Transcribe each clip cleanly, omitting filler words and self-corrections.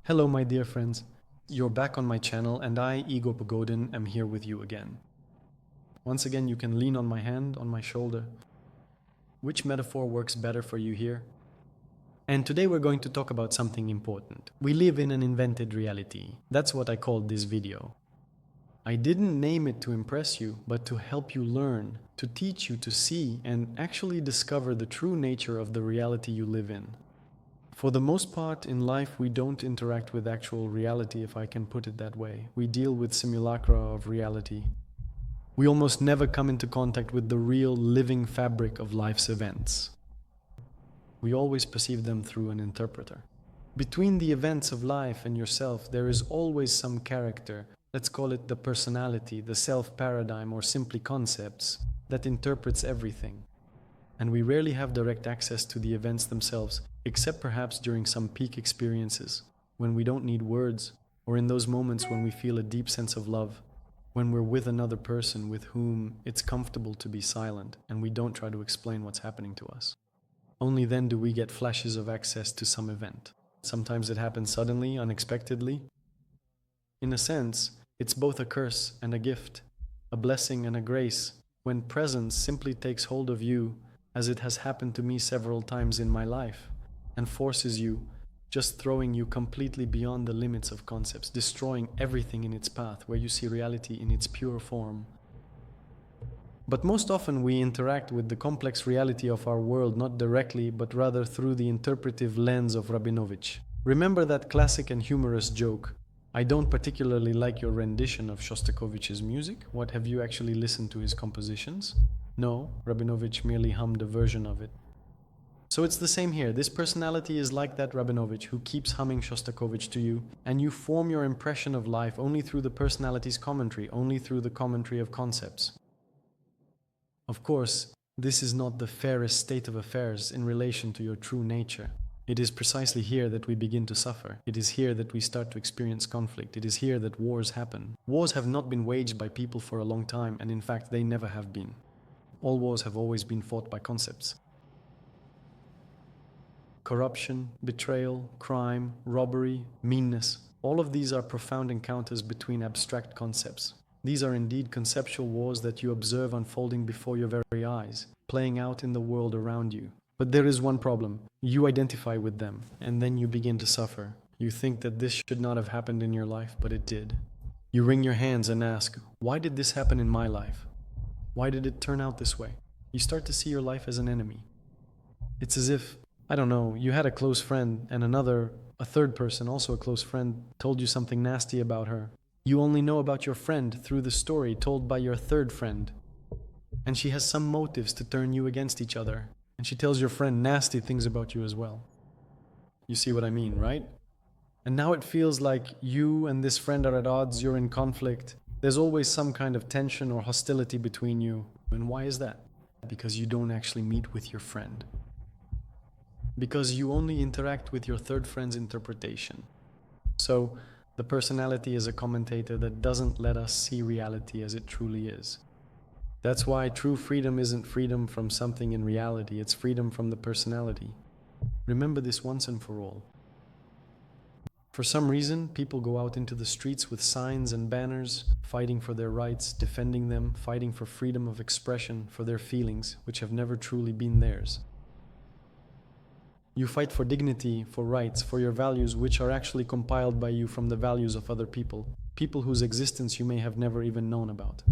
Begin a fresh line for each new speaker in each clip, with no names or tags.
Hello, my dear friends. You're back on my channel, and I, Igor Pogodin, am here with you again. Once again, you can lean on my hand, on my shoulder. Which metaphor works better for you here? And today we're going to talk about something important. We live in an invented reality. That's what I called this video. I didn't name it to impress you, but to help you learn, to teach you to see and actually discover the true nature of the reality you live in. For the most part in life, we don't interact with actual reality, if I can put it that way. We deal with simulacra of reality. We almost never come into contact with the real living fabric of life's events. We always perceive them through an interpreter. Between the events of life and yourself, there is always some character, let's call it the personality, the self-paradigm, or simply concepts, that interprets everything. And we rarely have direct access to the events themselves, except perhaps during some peak experiences, when we don't need words, or in those moments when we feel a deep sense of love, when we're with another person with whom it's comfortable to be silent, and we don't try to explain what's happening to us. Only then do we get flashes of access to some event. Sometimes it happens suddenly, unexpectedly. In a sense, it's both a curse and a gift, a blessing and a grace, when presence simply takes hold of you, as it has happened to me several times in my life, and forces you, just throwing you completely beyond the limits of concepts, destroying everything in its path, where you see reality in its pure form. But most often we interact with the complex reality of our world not directly, but rather through the interpretive lens of Rabinovich. Remember that classic and humorous joke, "I don't particularly like your rendition of Shostakovich's music. What, have you actually listened to his compositions?" No, Rabinovich merely hummed a version of it. So it's the same here. This personality is like that Rabinovich who keeps humming Shostakovich to you, and you form your impression of life only through the personality's commentary, only through the commentary of concepts. Of course, this is not the fairest state of affairs in relation to your true nature. It is precisely here that we begin to suffer. It is here that we start to experience conflict. It is here that wars happen. Wars have not been waged by people for a long time, and in fact they never have been. All wars have always been fought by concepts. Corruption, betrayal, crime, robbery, meanness, all of these are profound encounters between abstract concepts. These are indeed conceptual wars that you observe unfolding before your very eyes, playing out in the world around you. But there is one problem. You identify with them, and then you begin to suffer. You think that this should not have happened in your life, but it did. You wring your hands and ask, why did this happen in my life? Why did it turn out this way? You start to see your life as an enemy. It's as if, I don't know, you had a close friend and a third person, also a close friend, told you something nasty about her. You only know about your friend through the story told by your third friend. And she has some motives to turn you against each other. And she tells your friend nasty things about you as well. You see what I mean, right? And now it feels like you and this friend are at odds, you're in conflict. There's always some kind of tension or hostility between you. And why is that? Because you don't actually meet with your friend. Because you only interact with your third friend's interpretation. So, the personality is a commentator that doesn't let us see reality as it truly is. That's why true freedom isn't freedom from something in reality, it's freedom from the personality. Remember this once and for all. For some reason, people go out into the streets with signs and banners, fighting for their rights, defending them, fighting for freedom of expression, for their feelings, which have never truly been theirs. You fight for dignity, for rights, for your values, which are actually compiled by you from the values of other people, people whose existence you may have never even known about.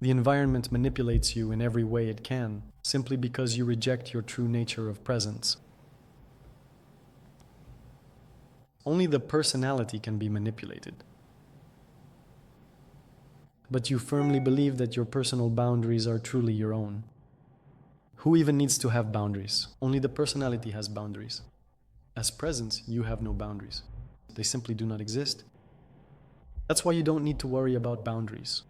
The environment manipulates you in every way it can, simply because you reject your true nature of presence. Only the personality can be manipulated. But you firmly believe that your personal boundaries are truly your own. Who even needs to have boundaries? Only the personality has boundaries. As presence, you have no boundaries. They simply do not exist. That's why you don't need to worry about boundaries.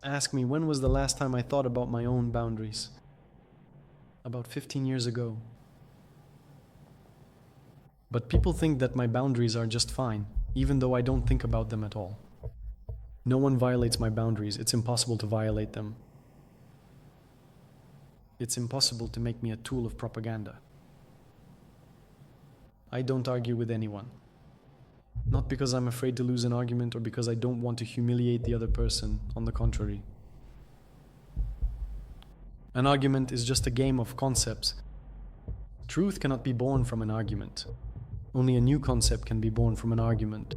Ask me, when was the last time I thought about my own boundaries? About 15 years ago. But people think that my boundaries are just fine, even though I don't think about them at all. No one violates my boundaries. It's impossible to violate them. It's impossible to make me a tool of propaganda. I don't argue with anyone. Not because I'm afraid to lose an argument or because I don't want to humiliate the other person. On the contrary. An argument is just a game of concepts. Truth cannot be born from an argument. Only a new concept can be born from an argument.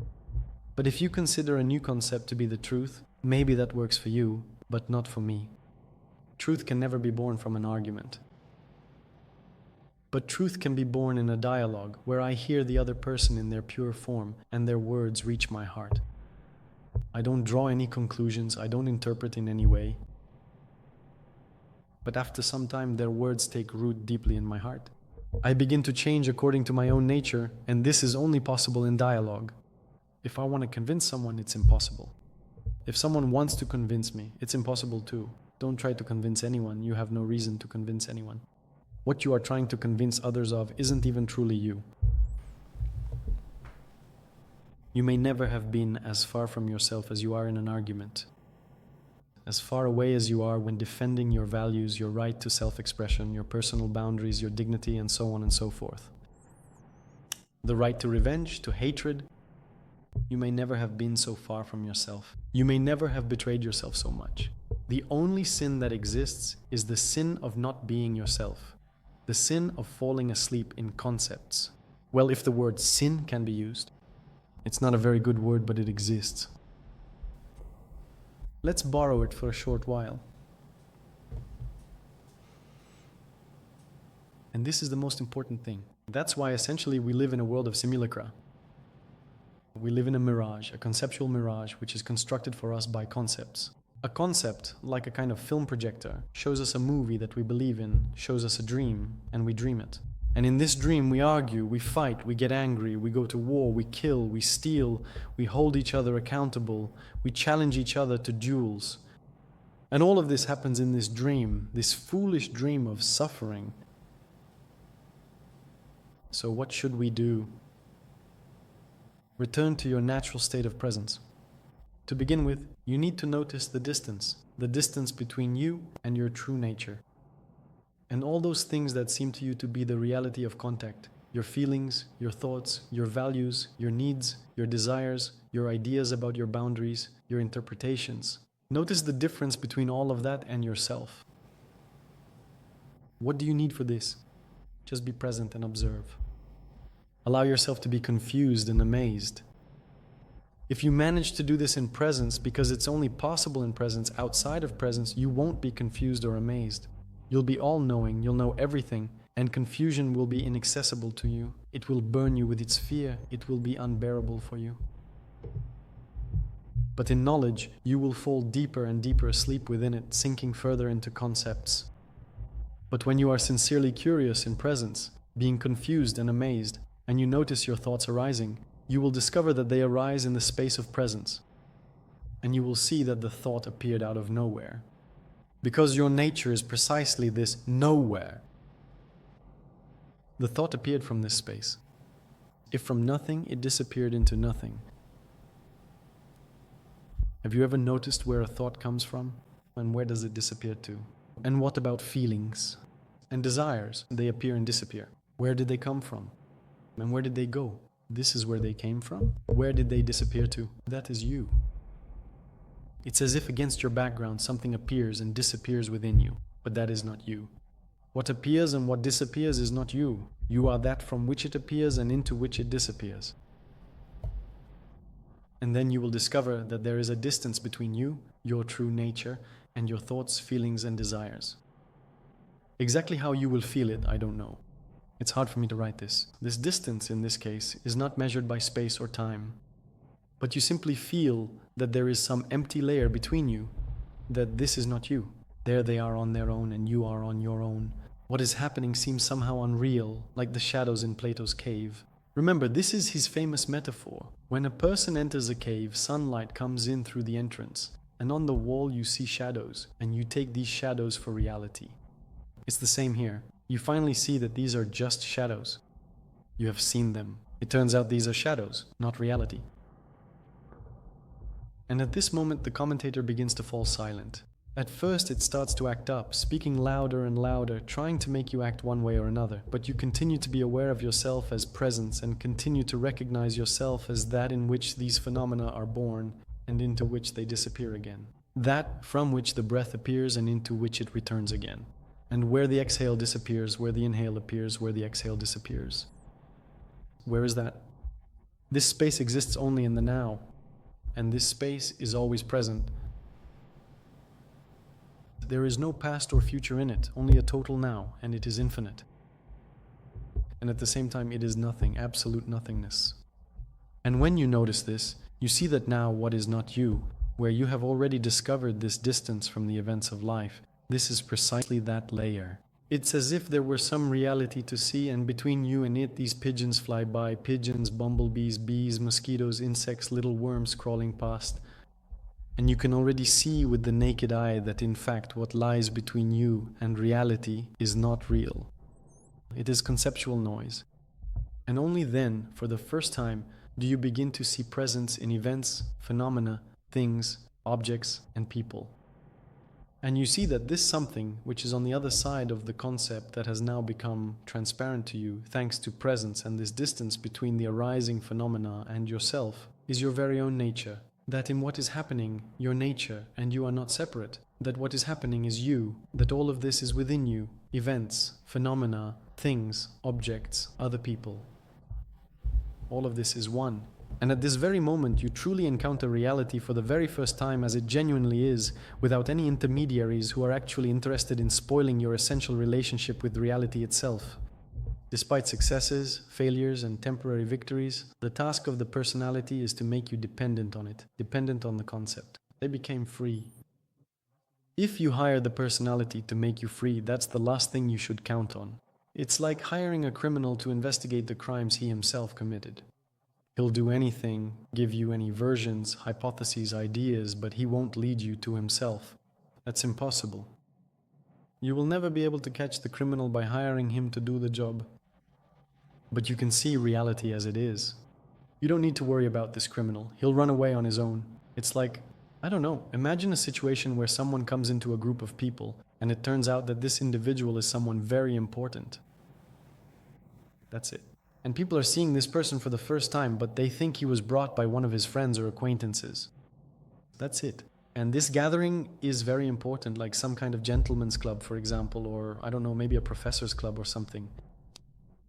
But if you consider a new concept to be the truth, maybe that works for you, but not for me. Truth can never be born from an argument. But truth can be born in a dialogue where I hear the other person in their pure form and their words reach my heart. I don't draw any conclusions, I don't interpret in any way. But after some time, their words take root deeply in my heart. I begin to change according to my own nature, and this is only possible in dialogue. If I want to convince someone, it's impossible. If someone wants to convince me, it's impossible too. Don't try to convince anyone, you have no reason to convince anyone. What you are trying to convince others of isn't even truly you. You may never have been as far from yourself as you are in an argument. As far away as you are when defending your values, your right to self-expression, your personal boundaries, your dignity, and so on and so forth. The right to revenge, to hatred. You may never have been so far from yourself. You may never have betrayed yourself so much. The only sin that exists is the sin of not being yourself. The sin of falling asleep in concepts. Well, if the word sin can be used. It's not a very good word, but it exists. Let's borrow it for a short while. And this is the most important thing. That's why essentially we live in a world of simulacra. We live in a mirage, a conceptual mirage, which is constructed for us by concepts. A concept, like a kind of film projector, shows us a movie that we believe in, shows us a dream, and we dream it. And in this dream we argue, we fight, we get angry, we go to war, we kill, we steal, we hold each other accountable, we challenge each other to duels. And all of this happens in this dream, this foolish dream of suffering. So what should we do? Return to your natural state of presence. To begin with, you need to notice the distance between you and your true nature. And all those things that seem to you to be the reality of contact, your feelings, your thoughts, your values, your needs, your desires, your ideas about your boundaries, your interpretations. Notice the difference between all of that and yourself. What do you need for this? Just be present and observe. Allow yourself to be confused and amazed. If you manage to do this in presence, because it's only possible in presence, outside of presence, you won't be confused or amazed. You'll be all-knowing, you'll know everything, and confusion will be inaccessible to you. It will burn you with its fear, it will be unbearable for you. But in knowledge, you will fall deeper and deeper asleep within it, sinking further into concepts. But when you are sincerely curious in presence, being confused and amazed, and you notice your thoughts arising, you will discover that they arise in the space of presence. And you will see that the thought appeared out of nowhere. Because your nature is precisely this nowhere. The thought appeared from this space. If from nothing, it disappeared into nothing. Have you ever noticed where a thought comes from? And where does it disappear to? And what about feelings and desires? They appear and disappear. Where did they come from? And where did they go? This is where they came from. Where did they disappear to? That is you. It's as if against your background something appears and disappears within you, but that is not you. What appears and what disappears is not you. You are that from which it appears and into which it disappears. And then you will discover that there is a distance between you, your true nature, and your thoughts, feelings, and desires. Exactly how you will feel it, I don't know. It's hard for me to write this. This distance, in this case, is not measured by space or time. But you simply feel that there is some empty layer between you, that this is not you. There they are on their own and you are on your own. What is happening seems somehow unreal, like the shadows in Plato's cave. Remember, this is his famous metaphor. When a person enters a cave, sunlight comes in through the entrance, and on the wall you see shadows, and you take these shadows for reality. It's the same here. You finally see that these are just shadows. You have seen them. It turns out these are shadows, not reality. And at this moment the commentator begins to fall silent, At first, it starts to act up, speaking louder and louder, trying to make you act one way or another. But you continue to be aware of yourself as presence and continue to recognize yourself as that in which these phenomena are born and into which they disappear again. That from which the breath appears and into which it returns again. And where the exhale disappears, where the inhale appears, where the exhale disappears. Where is that? This space exists only in the now, and this space is always present. There is no past or future in it, only a total now, and it is infinite. And at the same time, it is nothing, absolute nothingness. And when you notice this, you see that now what is not you, where you have already discovered this distance from the events of life, this is precisely that layer. It's as if there were some reality to see, and between you and it, these pigeons fly by, pigeons, bumblebees, bees, mosquitoes, insects, little worms crawling past. And you can already see with the naked eye that in fact what lies between you and reality is not real. It is conceptual noise. And only then, for the first time, do you begin to see presence in events, phenomena, things, objects, and people. And you see that this something, which is on the other side of the concept that has now become transparent to you, thanks to presence and this distance between the arising phenomena and yourself, is your very own nature. That in what is happening, your nature and you are not separate. That what is happening is you. That all of this is within you. Events, phenomena, things, objects, other people. All of this is one. And at this very moment, you truly encounter reality for the very first time as it genuinely is, without any intermediaries who are actually interested in spoiling your essential relationship with reality itself. Despite successes, failures, and temporary victories, the task of the personality is to make you dependent on it, dependent on the concept. They became free. If you hire the personality to make you free, that's the last thing you should count on. It's like hiring a criminal to investigate the crimes he himself committed. He'll do anything, give you any versions, hypotheses, ideas, but he won't lead you to himself. That's impossible. You will never be able to catch the criminal by hiring him to do the job. But you can see reality as it is. You don't need to worry about this criminal. He'll run away on his own. It's like, I don't know, imagine a situation where someone comes into a group of people and it turns out that this individual is someone very important. That's it. And people are seeing this person for the first time, but they think he was brought by one of his friends or acquaintances. That's it. And this gathering is very important, like some kind of gentleman's club, for example, or I don't know, maybe a professor's club or something.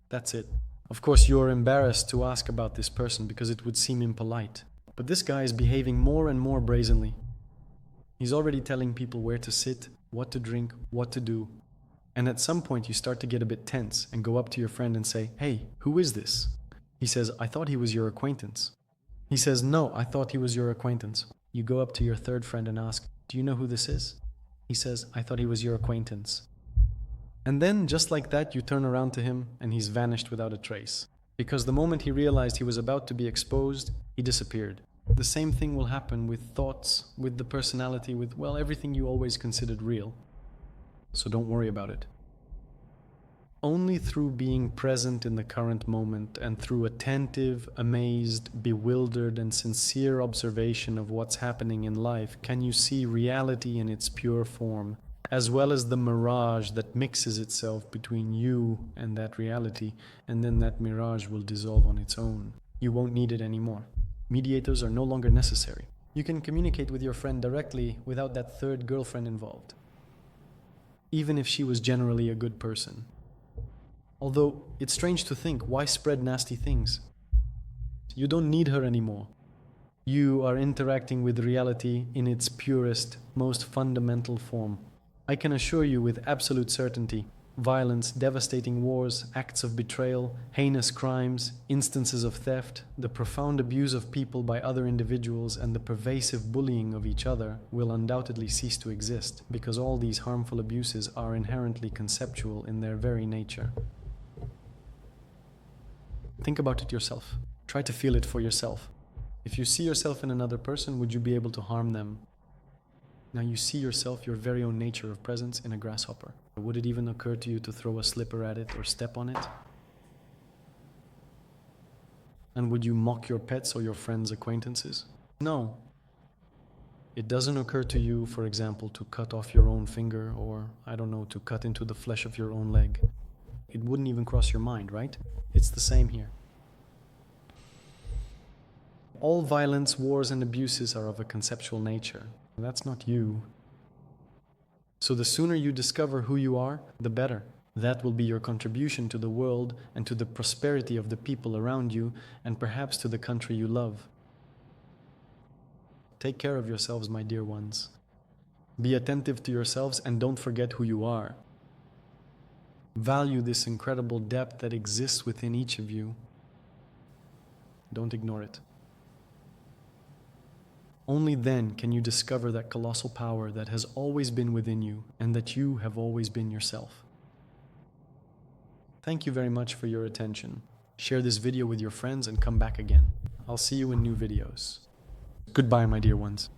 That's it. Of course, you're embarrassed to ask about this person because it would seem impolite. But this guy is behaving more and more brazenly. He's already telling people where to sit, what to drink, what to do. And at some point you start to get a bit tense and go up to your friend and say, "Hey, who is this?" He says, "I thought he was your acquaintance." He says, "No, I thought he was your acquaintance." You go up to your third friend and ask, "Do you know who this is?" He says, "I thought he was your acquaintance." And then, just like that, you turn around to him and he's vanished without a trace. Because the moment he realized he was about to be exposed, he disappeared. The same thing will happen with thoughts, with the personality, with, well, everything you always considered real. So don't worry about it. Only through being present in the current moment and through attentive, amazed, bewildered, and sincere observation of what's happening in life can you see reality in its pure form, as well as the mirage that mixes itself between you and that reality, and then that mirage will dissolve on its own. You won't need it anymore. Mediators are no longer necessary. You can communicate with your friend directly without that third girlfriend involved, even if she was generally a good person. Although, it's strange to think, why spread nasty things? You don't need her anymore. You are interacting with reality in its purest, most fundamental form. I can assure you with absolute certainty, violence, devastating wars, acts of betrayal, heinous crimes, instances of theft, the profound abuse of people by other individuals, and the pervasive bullying of each other will undoubtedly cease to exist, because all these harmful abuses are inherently conceptual in their very nature. Think about it yourself. Try to feel it for yourself. If you see yourself in another person, would you be able to harm them? Now you see yourself, your very own nature of presence, in a grasshopper. Would it even occur to you to throw a slipper at it or step on it? And would you mock your pets or your friends' acquaintances? No. It doesn't occur to you, for example, to cut off your own finger or, I don't know, to cut into the flesh of your own leg. It wouldn't even cross your mind, right? It's the same here. All violence, wars, and abuses are of a conceptual nature. That's not you. So the sooner you discover who you are, the better. That will be your contribution to the world and to the prosperity of the people around you and perhaps to the country you love. Take care of yourselves, my dear ones. Be attentive to yourselves and don't forget who you are. Value this incredible depth that exists within each of you. Don't ignore it. Only then can you discover that colossal power that has always been within you and that you have always been yourself. Thank you very much for your attention. Share this video with your friends and come back again. I'll see you in new videos. Goodbye, my dear ones.